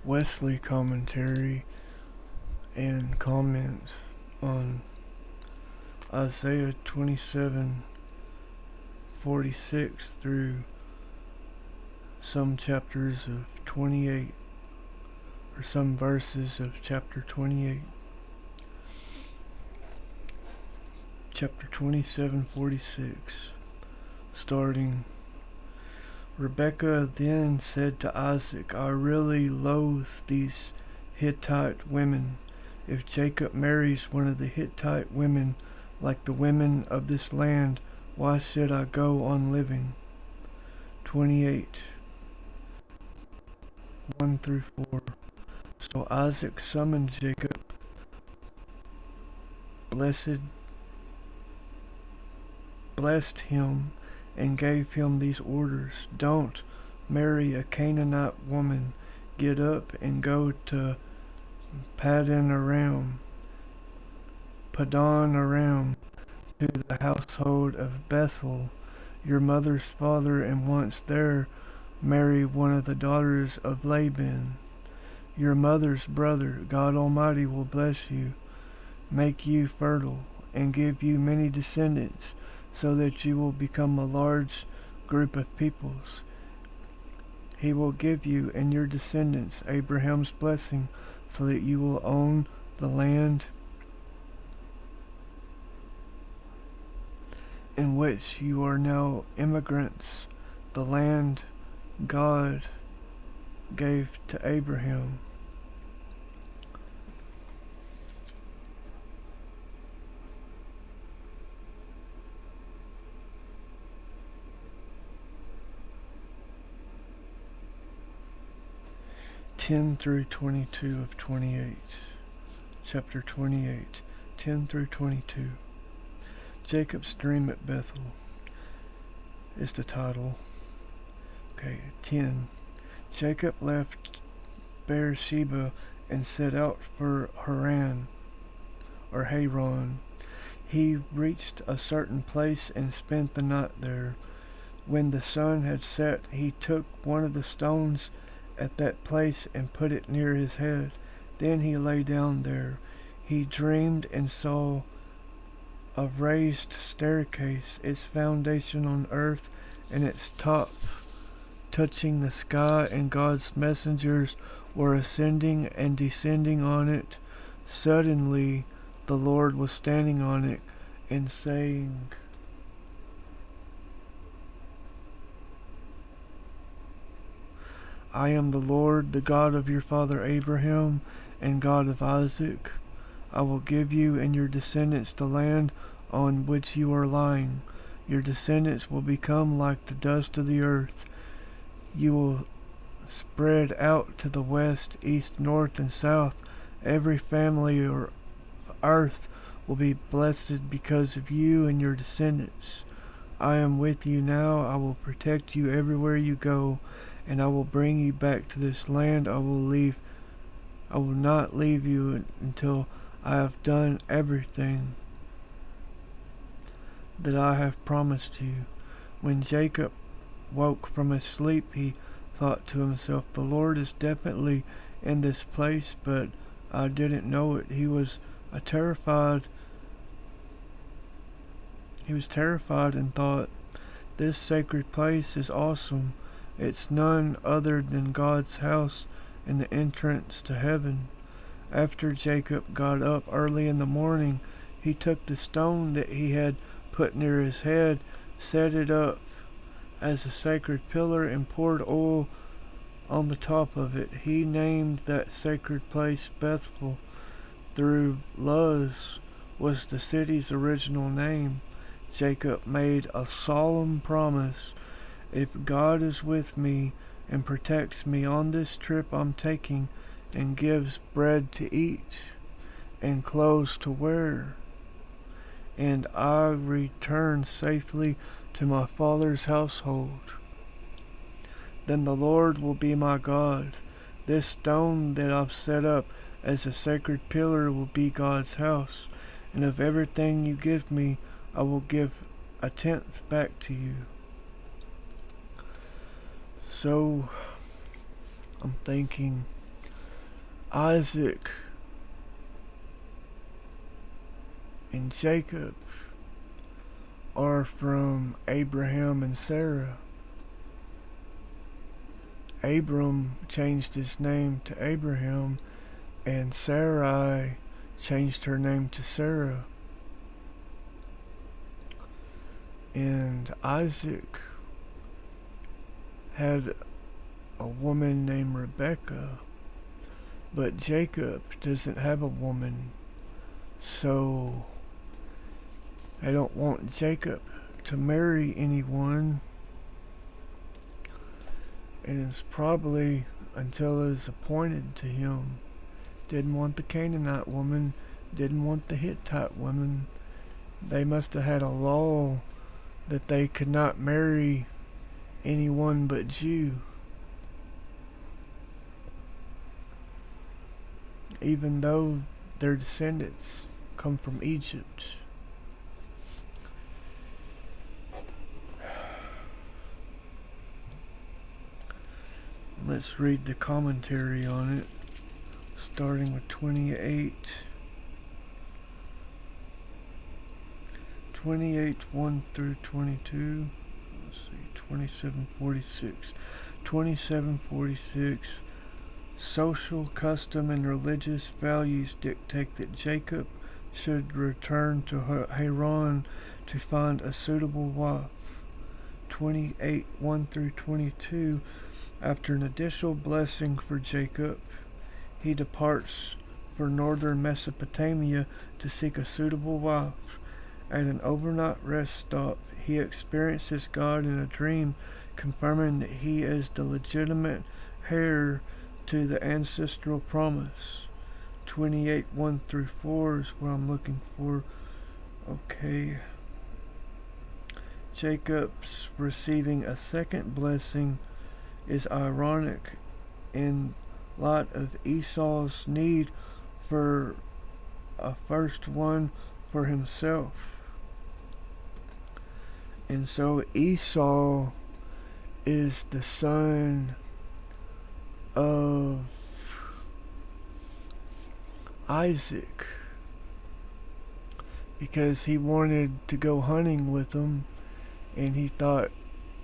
Wesley Commentary and comment on Isaiah 27:46 through some chapters of 28, or some verses of chapter 28. Chapter 27:46, starting. Rebekah then said to Isaac, I really loathe these Hittite women. If Jacob marries one of the Hittite women like the women of this land, why should I go on living? 28, 1 through 4. So Isaac summoned Jacob, blessed him, and gave him these orders. Don't marry a Canaanite woman. Get up and go to Padan Aram, to the household of Bethel, your mother's father, and once there, marry one of the daughters of Laban, your mother's brother. God Almighty will bless you, make you fertile, and give you many descendants, so that you will become a large group of peoples. He will give you and your descendants Abraham's blessing, so that you will own the land in which you are now immigrants, the land God gave to Abraham. Ten through 22 of 28. Chapter 28, 10 through 22. Jacob's dream at Bethel is the title. Okay, 10. Jacob left Beersheba and set out for Haran. He reached a certain place and spent the night there. When the sun had set, he took one of the stones at that place and put it near his head. Then he lay down there. He dreamed and saw a raised staircase, its foundation on earth and its top touching the sky, and God's messengers were ascending and descending on it. Suddenly the Lord was standing on it and saying, I am the Lord, the God of your father Abraham and God of Isaac. I will give you and your descendants the land on which you are lying. Your descendants will become like the dust of the earth. You will spread out to the west, east, north, and south. Every family of earth will be blessed because of you and your descendants. I am with you now. I will protect you everywhere you go, and I will bring you back to this land. I will not leave you until I have done everything that I have promised you. When Jacob woke from his sleep, he thought to himself, the Lord is definitely in this place, but I didn't know it. He was terrified and thought, this sacred place is awesome. It's none other than God's house and the entrance to heaven. After Jacob got up early in the morning, he took the stone that he had put near his head, set it up as a sacred pillar, and poured oil on the top of it. He named that sacred place Bethel. Through Luz was the city's original name. Jacob made a solemn promise. If God is with me and protects me on this trip I'm taking, and gives bread to eat and clothes to wear, and I return safely to my father's household, then the Lord will be my God. This stone that I've set up as a sacred pillar will be God's house, and of everything you give me, I will give a tenth back to you. So, I'm thinking, Isaac and Jacob are from Abraham and Sarah. Abram changed his name to Abraham, and Sarai changed her name to Sarah. And Isaac had a woman named Rebecca, but Jacob doesn't have a woman, so I don't want Jacob to marry anyone, and it's probably until it is appointed to him. Didn't want the Canaanite woman, didn't want the Hittite woman. They must have had a law that they could not marry anyone but Jew, even though their descendants come from Egypt. Let's read the commentary on it, starting with 28, 1 through 22. Let's see, 2746. Social custom and religious values dictate that Jacob should return to Haran to find a suitable wife. 28, 1 through 22. After an additional blessing for Jacob, he departs for northern Mesopotamia to seek a suitable wife. At an overnight rest stop, he experiences God in a dream, confirming that he is the legitimate heir to the ancestral promise. 28, 1 through 4 is what I'm looking for. Okay. Jacob's receiving a second blessing is ironic in light of Esau's need for a first one for himself. And so Esau is the son of Isaac because he wanted to go hunting with him, and he thought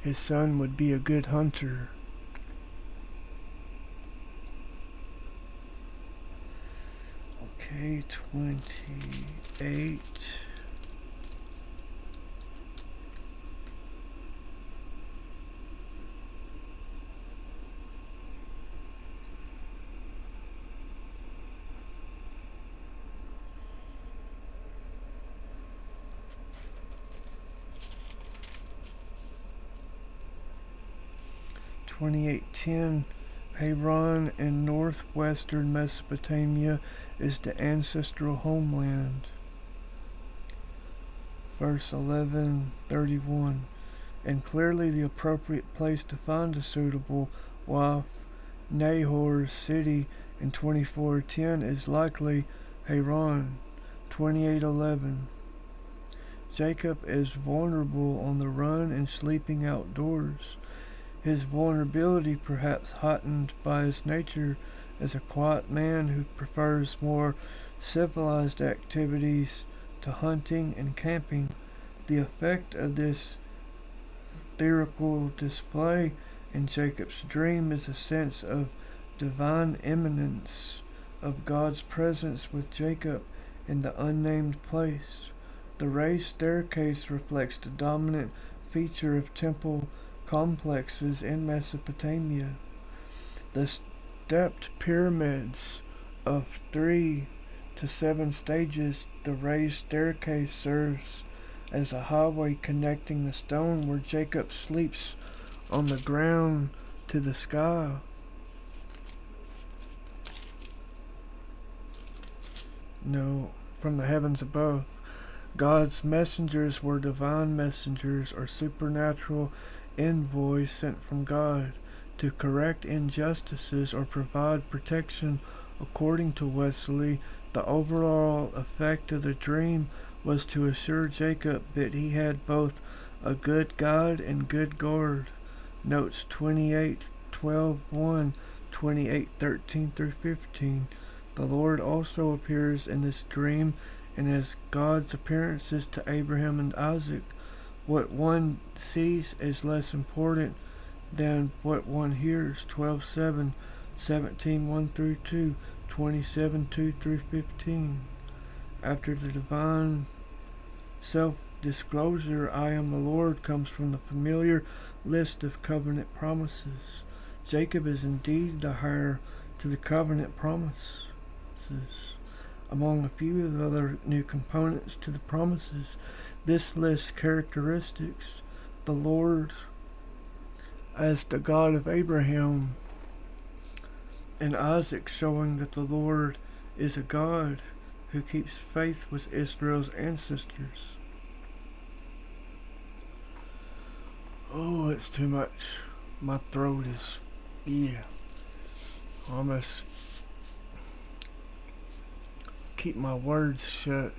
his son would be a good hunter. Okay, 28. Haran in northwestern Mesopotamia is the ancestral homeland. Verse 11:31. And clearly the appropriate place to find a suitable wife, Nahor's city in 24:10 is likely Haran. 28:11. Jacob is vulnerable on the run and sleeping outdoors. His vulnerability perhaps heightened by his nature as a quiet man who prefers more civilized activities to hunting and camping. The effect of this theatrical display in Jacob's dream is a sense of divine imminence, of God's presence with Jacob in the unnamed place. The raised staircase reflects the dominant feature of temple complexes in Mesopotamia. The stepped pyramids of 3 to 7 stages, the raised staircase serves as a highway connecting the stone where Jacob sleeps on the ground to the sky. No, from the heavens above. God's messengers were divine messengers or supernatural envoys sent from God to correct injustices or provide protection. According to Wesley, the overall effect of the dream was to assure Jacob that he had both a good guide and good guard. Notes 28:12:1, 28:13 through 15. The Lord also appears in this dream, and as God's appearances to Abraham and Isaac, what one sees is less important than what one hears. 12:7, 17:1 through 2, 27:2 through 15. After the divine self-disclosure, I am the Lord, comes from the familiar list of covenant promises. Jacob is indeed the heir to the covenant promises. Among a few of the other new components to the promises, this lists characteristics: the Lord as the God of Abraham and Isaac, showing that the Lord is a God who keeps faith with Israel's ancestors. Oh, it's too much. My throat is, I must keep my words shut.